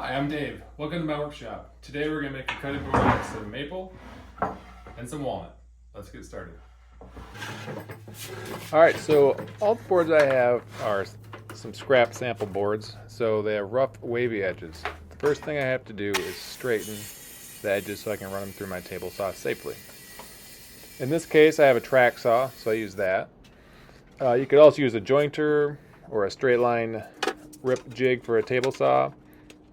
Hi, I'm Dave. Welcome to my workshop. Today we're going to make a cutting board out of some maple and some walnut. Let's get started. Alright, so all the boards I have are some scrap sample boards, so they have rough, wavy edges. The first thing I have to do is straighten the edges so I can run them through my table saw safely. In this case I have a track saw, so I use that. You could also use a jointer or a straight line rip jig for a table saw.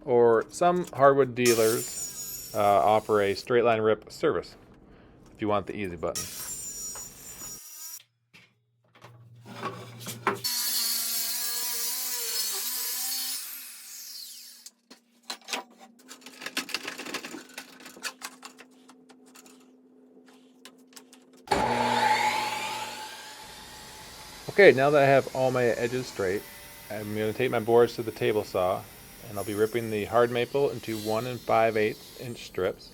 Or some hardwood dealers offer a straight line rip service if you want the easy button. Okay, now that I have all my edges straight, I'm going to take my boards to the table saw and I'll be ripping the hard maple into 1 5/8 inch strips.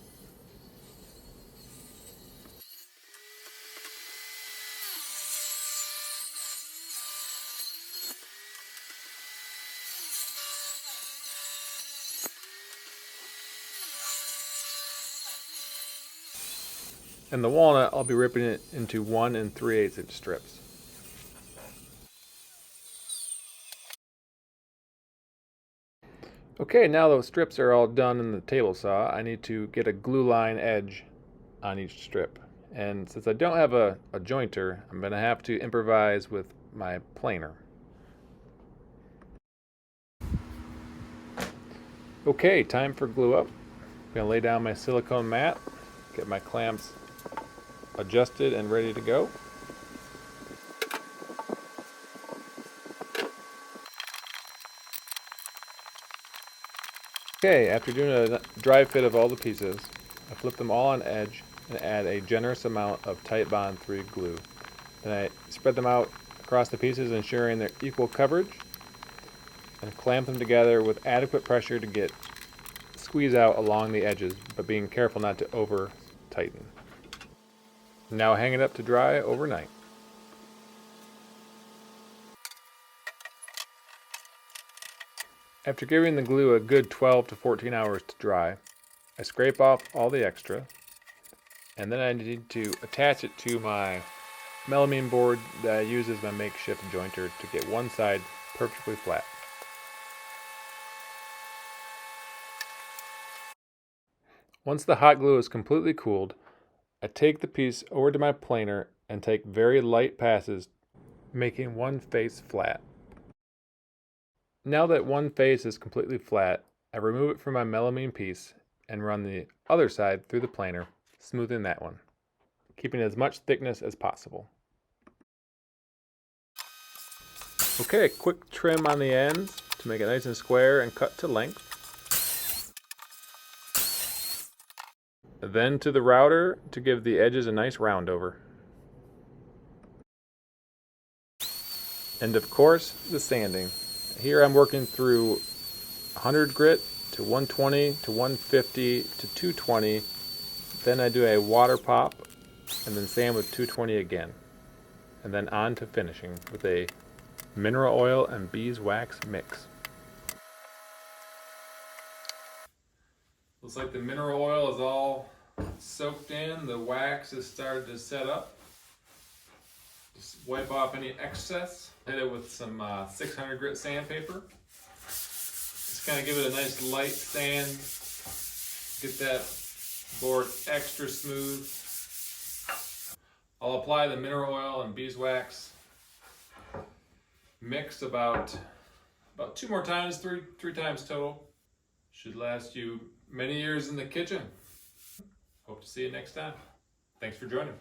And the walnut, I'll be ripping it into 1 3/8 inch strips. Okay, now those strips are all done in the table saw, I need to get a glue line edge on each strip. And since I don't have a jointer, I'm going to have to improvise with my planer. Okay, time for glue up. I'm going to lay down my silicone mat, get my clamps adjusted and ready to go. Okay, after doing a dry fit of all the pieces, I flip them all on edge and add a generous amount of Titebond 3 glue. Then I spread them out across the pieces, ensuring their equal coverage, and clamp them together with adequate pressure to get squeeze out along the edges, but being careful not to over tighten. Now hang it up to dry overnight. After giving the glue a good 12 to 14 hours to dry, I scrape off all the extra, and then I need to attach it to my melamine board that I use as my makeshift jointer to get one side perfectly flat. Once the hot glue is completely cooled, I take the piece over to my planer and take very light passes, making one face flat. Now that one face is completely flat, I remove it from my melamine piece and run the other side through the planer, smoothing that one, keeping as much thickness as possible. Okay, quick trim on the ends to make it nice and square and cut to length. Then to the router to give the edges a nice round over. And of course, the sanding. Here I'm working through 100 grit to 120 to 150 to 220. Then I do a water pop and then sand with 220 again. And then on to finishing with a mineral oil and beeswax mix. Looks like the mineral oil is all soaked in, the wax has started to set up. Just wipe off any excess. Hit it with some 600 grit sandpaper. Just kind of give it a nice light sand. Get that board extra smooth. I'll apply the mineral oil and beeswax mix about 2 more times, three times total. Should last you many years in the kitchen. Hope to see you next time. Thanks for joining.